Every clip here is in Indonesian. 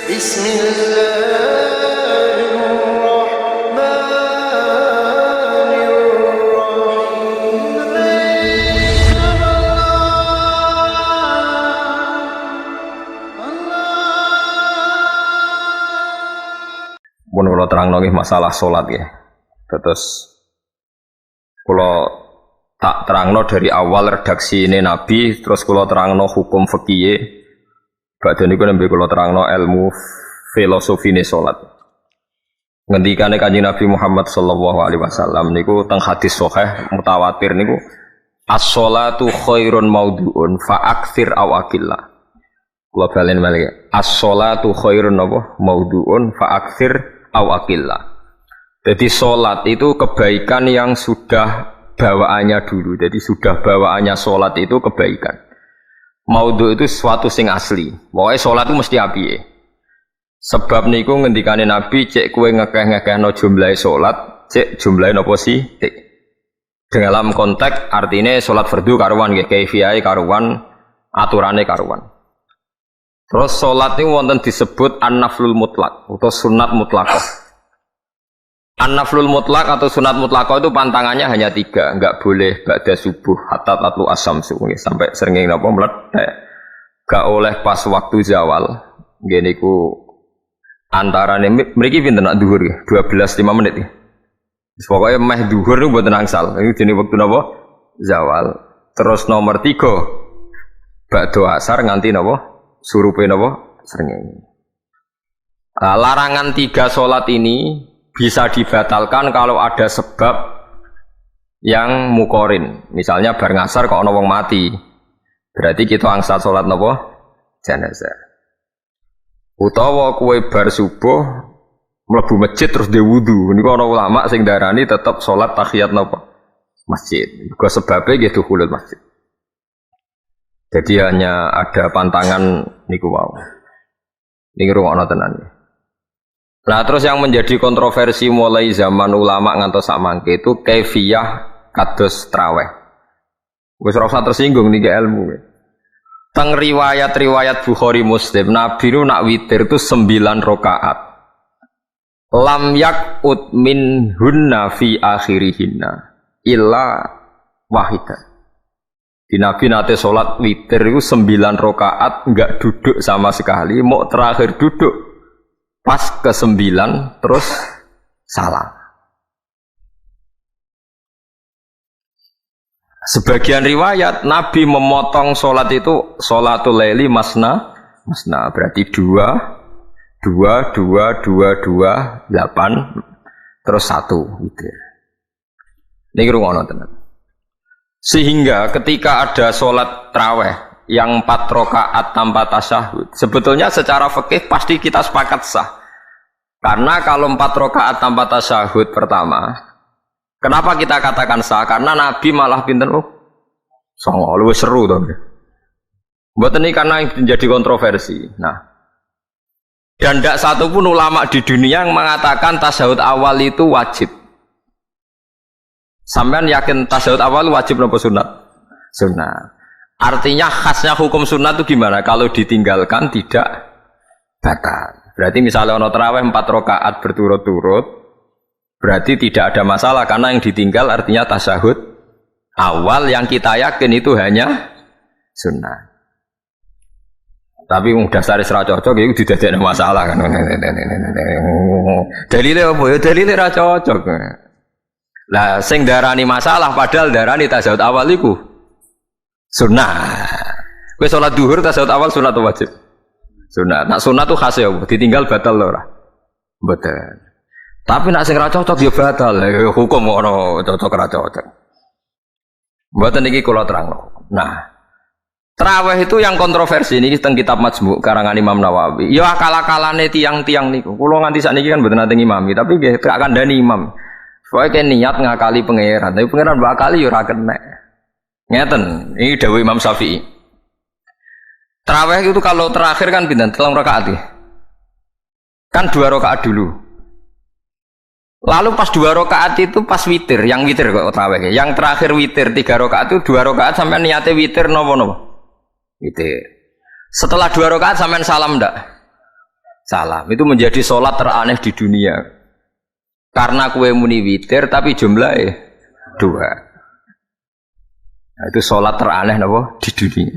Pun kalau terang nongih masalah sholat ya. Terus kalau tak terangno dari awal redaksi ini Nabi, terus kalau terangno hukum fikih, badan itu nembe kalau terangno ilmu filosofi ini sholat. Ngendikane Kanjeng Nabi Muhammad sallallahu alaihi wasallam niku teng hadis sahih mutawatir niku as-sholatu khairun maudhu'un fa aktsir aw aqillah. Kula balen malih as-sholatu khairun maudhu'un fa aktsir aw aqillah. Jadi sholat itu kebaikan yang sudah bawaannya dulu. Jadi sudah bawaannya sholat itu kebaikan. Maudhu itu sesuatu sing asli. Pokoknya sholat itu mesti apiye. Sebab niku ngendikane Nabi cek kowe ngekeh-ngekehno jumlahe sholat, cek jumlahe napa sih? Dalam konteks artinya sholat fardu karuan nggih, kaifiyahe karuan, aturane karuan. Terus sholat ini wonten disebut an-naflul mutlak atau sunat mutlaqah. An-naflul mutlak atau sunat mutlaqah itu pantangannya hanya 3, enggak boleh ba'da subuh hatta tatlu asyamsu sampai srengenge napa meletek. Enggak oleh pas waktu zawal. Nggih niku antarane mriki pinten nak dhuwur nggih? 12:05 menit nggih. Pokoke meh dhuwur niku mboten angsal. Iki jenenge wektu napa? Zawal. Terus nomor 3 ba'da asar nganti napa? Surupe napa? Srengenge. Larangan 3 salat ini bisa dibatalkan kalau ada sebab yang mukorin. Misalnya bar ngasar kok ana wong mati. Berarti kita angsal salat napa? Jenazah. Utawa kowe bar subuh mlebu masjid terus dhe wudu. Niku ana ulama sing darani tetep salat tahiyat napa? Masjid. Iku sebabe nggih dukhulul masjid. Jadi hanya ada pantangan niku wae. Niki rungokno tenan. Nah terus yang menjadi kontroversi mulai zaman ulama ngantos samangke itu kaifiyah kados traweh. Wis ora usah tersinggung niki ilmu. Teng riwayat-riwayat Bukhari Muslim Nabi nu nak witir itu 9 rakaat. Lam yakut min hunna fi akhirihinna illa wahidah. Di Nabi nate sholat witir itu 9 rakaat enggak duduk sama sekali, mau terakhir duduk pas ke-9 terus salam. Sebagian riwayat Nabi memotong sholat itu sholatul laili masna berarti 2 2 2 2 2 8 terus 1 witir. Niki rungono tenan. Sehingga ketika ada sholat tarawih yang 4 rakaat tanpa tasyahud, sebetulnya secara fikih pasti kita sepakat sah. Karena kalau 4 rakaat tanpa tasyahud pertama, kenapa kita katakan sah? Karena Nabi malah pinten songo luwih seru to. Mboten iki karena yang menjadi kontroversi. Nah, dan tidak satu pun ulama di dunia yang mengatakan tasyahud awal itu wajib. Sampean yakin tasyahud awal wajib napa sunat? Sunat. Artinya khasnya hukum sunat itu gimana? Kalau ditinggalkan tidak batal. Berarti misalnya ono tarawih 4 rakaat berturut-turut, berarti tidak ada masalah karena yang ditinggal artinya tasyahud awal yang kita yakin itu hanya sunat. Tapi dasar ra cocok itu didadekno masalah kan. Dalile apa ya? Dalile ra cocok. Lah sing darani masalah padahal darani tasyahud awal iku sunnah. Kowe salat zuhur tasyahud awal sunat atau wajib? Sunat. Nak sunat tuh khas ya, ditinggal batal lho ora? Betul. Tapi nak sing ra cocok ya batal. Hukum ono cocok ra cocok. Mboten iki kula terangno. Nah, tarawih itu yang kontroversi ini teng kitab Majmu' karangan Imam Nawawi. Ya akal-akalane tiang-tiang niku. Kula nganti sakniki kan mboten nate ngimami, tapi nggih tak kandhani imam. Soalnya niat ngakali pangeran, tapi pangeran bakali ya ora kena. Ngeten, ini dawuh Imam Syafi'i. Tarawih itu kalau terakhir kan pinten? 3 rakaat ya. Kan 2 rakaat dulu. Lalu pas 2 rakaat itu pas witir, yang witir kok tarawih. Yang terakhir witir 3 rakaat itu 2 rakaat sampai niate witir napa? Witir. Setelah 2 rakaat sampean salam ndak? salam. Itu menjadi sholat teraneh di dunia. Karena kue muni witir tapi jumlahnya 2. Nah, itu sholat teraneh napa di dunia.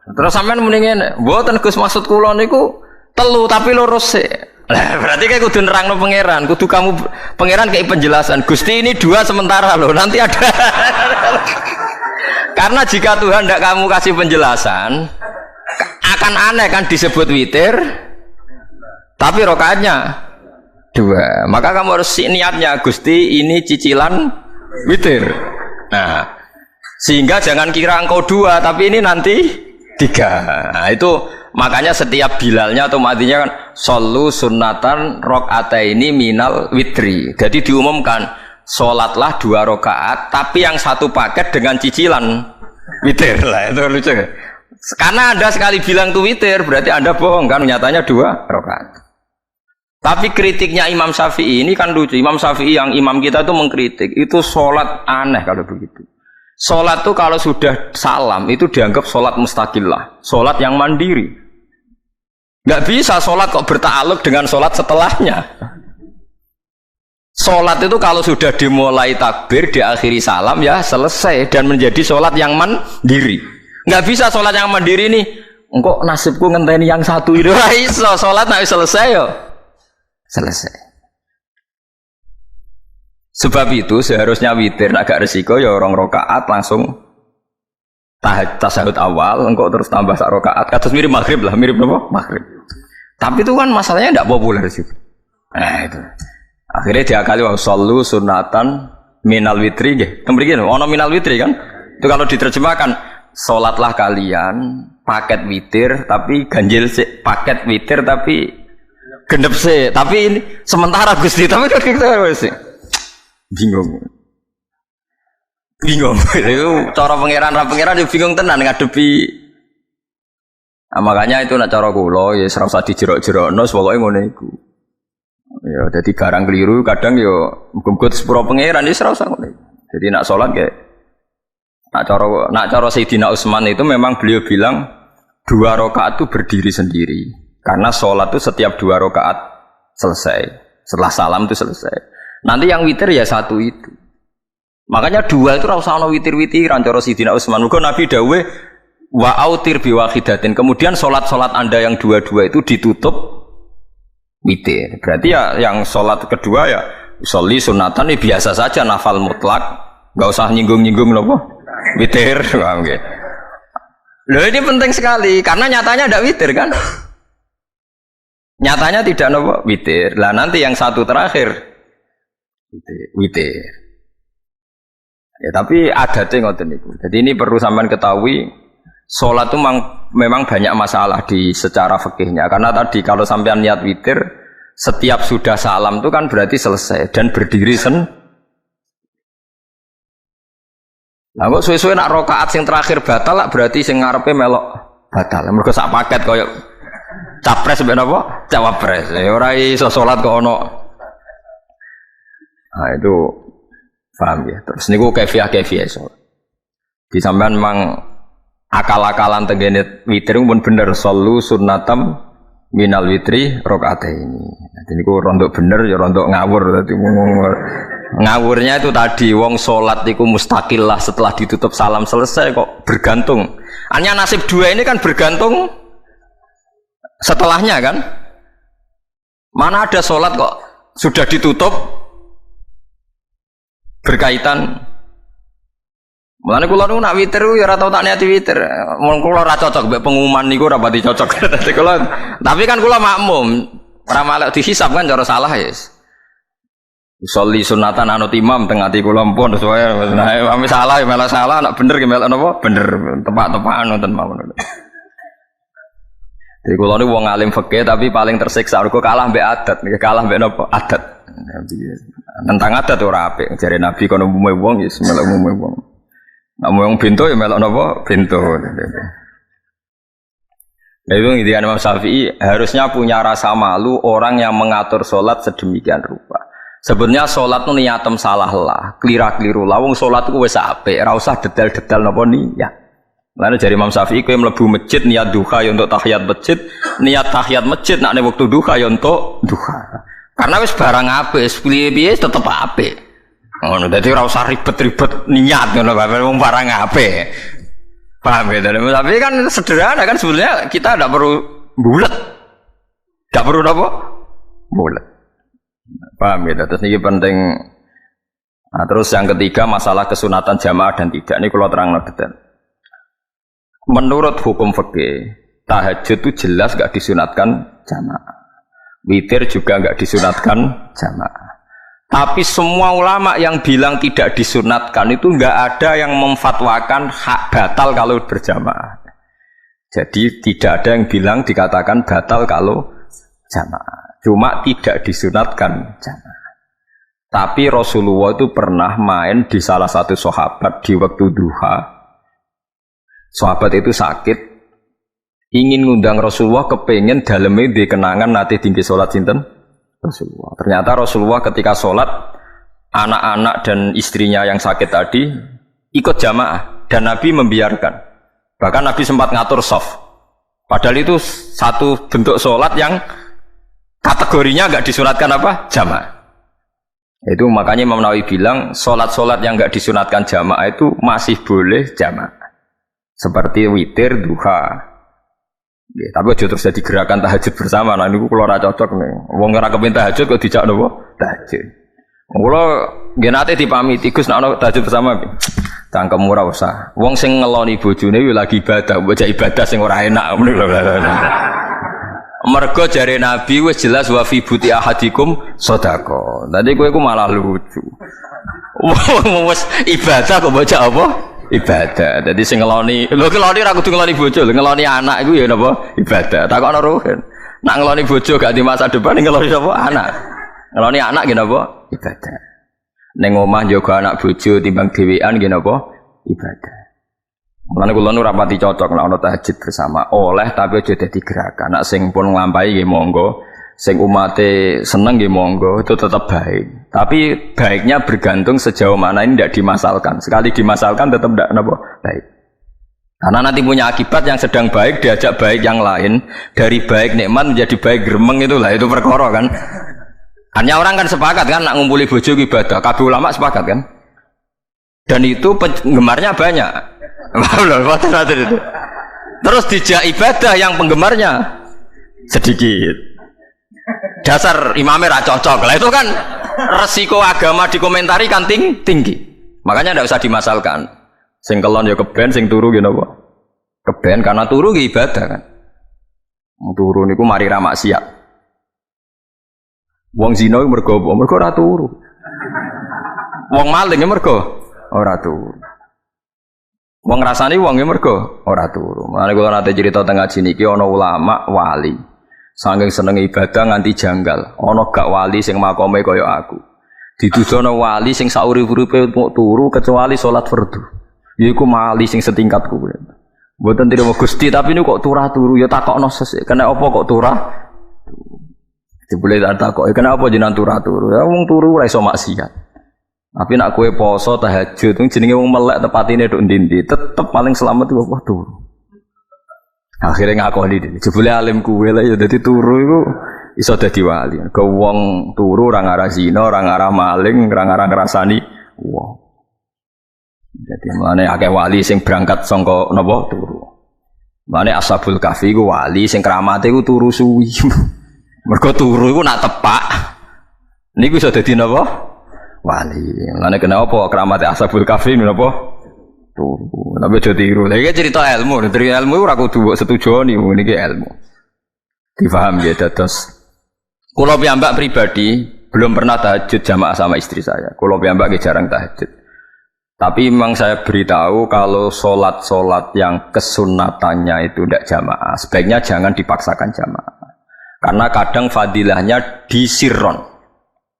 Terus sampean muni ngene, mboten Gus maksud kula niku telu tapi lurus sih. Berarti kayak kudu nerangno pangeran, kudu kamu pangeran kayak penjelasan. Gusti ini 2 sementara loh, nanti ada. Karena jika Tuhan tidak kamu kasih penjelasan, akan aneh kan disebut witir, tapi rokaatnya 2. Maka kamu harus niatnya Gusti ini cicilan witir. Nah, sehingga jangan kira engkau 2, tapi ini nanti 3. Nah, itu makanya setiap bilalnya atau matinya kan solu sunnatan rokataini minal witri. Jadi diumumkan sholatlah 2 rakaat, tapi yang satu paket dengan cicilan witir lah. Itu lucu. Karena Anda sekali bilang tuh witir, berarti Anda bohong kan? Nyatanya 2 rakaat. Tapi kritiknya Imam Syafi'i ini kan lucu. Imam Syafi'i yang imam kita itu mengkritik, itu sholat aneh kalau begitu. Sholat itu kalau sudah salam itu dianggap sholat mustaqillah, sholat yang mandiri. Nggak bisa sholat kok bertakluk dengan sholat setelahnya. Sholat itu kalau sudah dimulai takbir, diakhiri salam ya selesai dan menjadi sholat yang mandiri. Nggak bisa sholat yang mandiri nih. Engkau nasibku ngenteni yang satu itu. Iso sholat nggak selesai yo. Selesai. Sebab itu seharusnya witir agak resiko ya orang rokaat langsung tasyahud awal, engkau terus tambah sak rokaat. Kados mirip maghrib lah, mirip apa? Maghrib. Tapi itu kan masalahnya tidak populer sih. Nah itu. Akhirnya diakali wa shollu sunatan minal witri nggih. Kemriki ono minal witri kan? Itu kalau diterjemahkan salatlah kalian paket witir tapi ganjil sih, paket witir tapi gendep sih, tapi ini sementara Gusti, tapi kan kita sih bingung. Itu cara pangeran bingung tenan ngadepi. Nah, makanya itu nak cara kula ya ora usah dijerok-jerokno, pokoke ngono iku. Ya dadi barang keliru kadang ya muga-muga sepuro pangeran wis ora usah ngono. Jadi nak salat kayak nak cara Sayyidina Utsman itu memang beliau bilang 2 rakaat itu berdiri sendiri. Karena sholat itu setiap 2 rakaat selesai. Setelah salam itu selesai. Nanti yang witir ya 1 itu. Makanya 2 itu rasa ana witir-witiran cara Sayyidina Utsman. Muga Nabi dawuh wa autir bi wahidatin. Kemudian sholat-sholat Anda yang 2 itu ditutup witir. Berarti ya yang sholat kedua ya sholli sunatan ini biasa saja nafal mutlak. Enggak usah nyinggung-nyinggung napa? Witir. Paham nggih? Loh ini penting sekali karena nyatanya ada witir kan? Nyatanya tidak nopo witir. Lah nanti yang 1 terakhir witir. Ya tapi adatnya ngoten niku. Jadi ini perlu sampean ketahui salat itu memang banyak masalah di secara fikihnya. Karena tadi kalau sampean niat witir setiap sudah salam itu kan berarti selesai dan berdiri Lah kok suwe-suwe nak rakaat sing terakhir batal lah berarti sing ngarepe melok batal. Mergo sak paket koyo capres ben apa? Cawapres. Ya ora iso salat kok ono. Nah itu paham ya. Terus niku kefiah iso. Di sampean memang akal-akalan tenggene witir pun bener shollu sunnatam minal witri rakaataini. Dadi niku rondok bener ya rondok ngawur dadi ngawurnya itu tadi wong salat iku mustaqillah setelah ditutup salam selesai kok bergantung. Hanya nasib 2 ini kan bergantung setelahnya kan? Mana ada sholat kok sudah ditutup berkaitan. Mulane kula niku nak witir ya ora tau tak niati witir. Mun kula ora cocok mbek pengumuman niku ora pati cocok. Tapi kan kula makmum, ora malah dihisab kan cara salah ya. Sholli sunatan anut imam teng ati kula mpun sesuai. Nah, ame salah ya malah salah, nak bener ki melok napa? Bener, tepak-tepakan wonten mawon. Jadi kalau ini wong alim fikih tapi paling tersiksa mergo kalah mbek adat, kalah mbek napa? Adat. Tentang adat ora apik. Jare Nabi kono umume wong ya melok umume wong. Nek wong pintu ya melok napa? Pintu. Nah itu intinya Imam Syafi'i harusnya punya rasa malu orang yang mengatur sholat sedemikian rupa. Sebenarnya sholat itu niatem salah lah, kelira-keliru lah. Wong sholat itu wis apik, ora usah detail-detail napa niat. Lalu dari Imam Syafi'i kowe mlebu masjid niat duha ya untuk tahiyat masjid, niat tahiyat masjid nak nek wektu duha ya untuk duha. Karena wis barang apik, wis piye-piye tetep apik. Ngono dadi ora usah ribet-ribet niat ngono wong barang apik. Paham ya? Tapi kan sederhana kan sebenarnya kita tidak perlu bulat. Tidak perlu apa? Bulat. Paham ya? Terus ini penting. Nah, terus yang ketiga masalah kesunatan jamaah dan tidak. Ini kalau terang detail. Menurut hukum fikih, tahajud itu jelas gak disunatkan jamaah. Witir juga gak disunatkan jamaah. Tapi semua ulama yang bilang tidak disunatkan itu gak ada yang memfatwakan hak batal kalau berjamaah. Jadi tidak ada yang bilang dikatakan batal kalau jamaah. Cuma tidak disunatkan jamaah. Tapi Rasulullah itu pernah main di salah satu sahabat di waktu duha. Sahabat itu sakit, ingin ngundang Rasulullah, kepengen dalamnya di kenangan nanti tinggi sholat sinten Rasulullah. Ternyata Rasulullah ketika sholat, anak-anak dan istrinya yang sakit tadi ikut jamaah dan Nabi membiarkan. Bahkan Nabi sempat ngatur shaf. Padahal itu satu bentuk sholat yang kategorinya nggak disunatkan apa? Jamaah. Itu makanya Imam Nawawi bilang sholat-sholat yang nggak disunatkan jamaah itu masih boleh jamaah. Seperti witir, duha. Ya, tapi aja terus jadi gerakan tahajud bersama. Nah ini kalau ora cocok nih. Wong ora kepen tahajud kok dijak nopo? Tahajud. Kula nggih nate dipamiti Gus nek ana tahajud bersama. Cangkem ora usah. Wong sing ngeloni bojone yo lagi ibadah, bocah ibadah sing ora enak. Mergo jare Nabi wis jelas wa fi buti ahadikum sedekah. Dadi kowe iku malah lucu. Wong wis ibadah kok bocah apa? Ibadah. Jadi sing ngeloni, lho ngeloni ra kudu ngeloni bojo, ngeloni anak iku ya napa? Ibadah. Takokno ruhen. Nak ngeloni bojo gak di masa depan ngeloni apa? Anak. Ngeloni anak nggih napa? Ibadah. Ning omah njaga anak bojo timbang dhewean nggih napa? Ibadah. Mulane kula nu rapati cocok nek ana tahajud bersama. Oleh tapi aja dadi gerakan. Nek sing pun nglampahi nggih monggo. Sing umate seneng nggih monggo, itu tetap baik. Tapi baiknya bergantung sejauh mana ini tidak dimasalkan. Sekali dimasalkan tetap tidak baik. Karena nanti punya akibat yang sedang baik diajak baik yang lain, dari baik nikmat menjadi baik gremeng itulah itu perkara kan. Hanya orang kan sepakat kan nak ngumpuli bojo ibadah, kabeh ulama sepakat kan. Dan itu penggemarnya banyak. Terus dijak ibadah yang penggemarnya sedikit. Dasar imamnya ra cocok lah itu kan resiko agama dikomentari kan tinggi. Makanya tidak usah dimasalkan. Sing kelon ya keben, sing turu ya napa? Keben karena turu ya ibadah kan. Turu niku mari ra maksiat. Wong zina mergo apa? Mergo ora turu. Wong maling mergo ora turu. Wong rasani wong mergo ora turu. Mane kula nate cerita teng ngaji niki ana ulama wali. Saking seneng ibadah nganti janggal. Ana gak wali sing makome kaya aku. Ditudono wali sing saurip-uripe mung turu kecuali salat fardu. Yaiku wali sing setingkat kuwi. Mboten trimo Gusti tapi niku kok turah turu ya takokno sesuk. Kena apa kok turah? Dibule takok, kena apa jenengan turah turu? Ya wong turu ora iso maksiat. Tapi nak kowe poso tahajud jenenge wong melek tepatine tok ndi-ndi, tetep paling selamat iku apa turu. Akhirnya ngakoni dhewe. Jebule alim kuwe lah ya dadi turu iku iso dadi wali. Ke wong turu ora ngarah zina, ora ngarah maling, ora ngarah ngrasani wong. Dadi mulane akeh wali sing berangkat saka napa turu. Mulane Ashabul Kahfi iku wali sing kramate iku turu suwi. Mergo turu iku nak tepak. Niku iso dadi napa? Wali. Mulane kenapa kramate Ashabul Kahfi napa? Turu, tapi aja tiru. Lha cerita ilmu, dari ilmu ora kudu setuju niku niki ilmu. Difaham ya dados. Kula piyambak pribadi belum pernah tahajud jamaah sama istri saya. Kula piyambak jarang tahajud. Tapi memang saya beritahu kalau sholat yang kesunatannya itu tidak jamaah, sebaiknya jangan dipaksakan jamaah. Karena kadang fadilahnya disirron.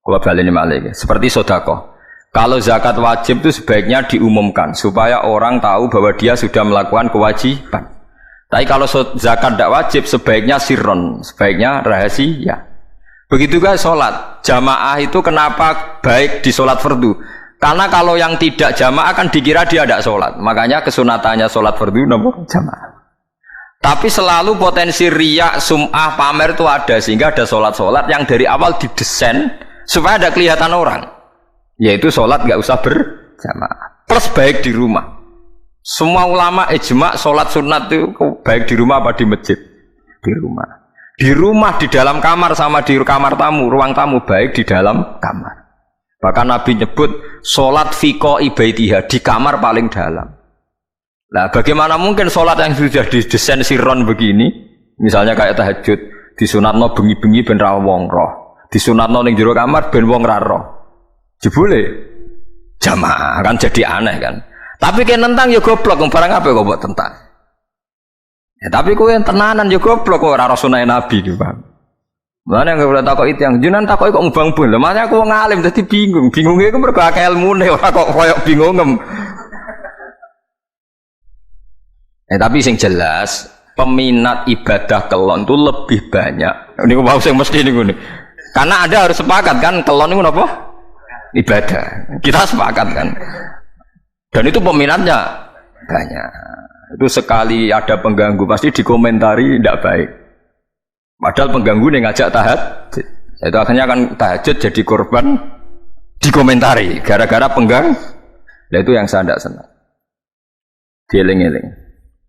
Kula baleni malih seperti sedekah. Kalau zakat wajib itu sebaiknya diumumkan supaya orang tahu bahwa dia sudah melakukan kewajiban. Tapi kalau zakat tidak wajib sebaiknya sirron, sebaiknya rahasia. Begitu kan sholat jamaah itu kenapa baik di sholat fardu? Karena kalau yang tidak jamaah kan dikira dia tidak sholat. Makanya kesunatannya sholat fardu nomor jamaah. Tapi selalu potensi riya, sum'ah, pamer itu ada. Sehingga ada sholat-sholat yang dari awal didesain supaya ada kelihatan orang. Yaitu sholat nggak usah berjamaah. Plus baik di rumah. Semua ulama ijma sholat sunat itu baik di rumah apa di masjid? Di rumah. Di rumah, di dalam kamar sama di kamar tamu, ruang tamu baik di dalam kamar. Bahkan Nabi nyebut sholat fiko ibaitiha di kamar paling dalam. Nah, bagaimana mungkin sholat yang sudah didesain siron begini, misalnya kayak tahajud, disunatno bengi-bengi ben ra wong roh, disunatno ning jero kamar ben wong ra roh. Jebule jamaah kan jadi aneh kan. Tapi kayak nentang ya goblok, barang apa kok buat tentang. Ya, tapi kowe tenanan ya goblok kok ora sunah Nabi iki, Bang. Mana yang boleh takut itu yang jinan takut kok ngubang pun, makanya aku ngalim jadi bingung, bingungnya aku mergo akeh ilmune ora kok koyok bingungem. Tapi sing jelas peminat ibadah kelon itu lebih banyak. Ini aku mau sing mesti niku nih. Karena Anda harus sepakat kan kelon itu apa? Ibadah. Kita sepakat kan. Dan itu peminatnya banyak. Itu sekali ada pengganggu pasti dikomentari tidak baik. Padahal pengganggu yang ngajak tahajud, itu akhirnya akan tahajud jadi korban dikomentari gara-gara penggang. Nah itu yang saya tidak senang. Dieling-eling.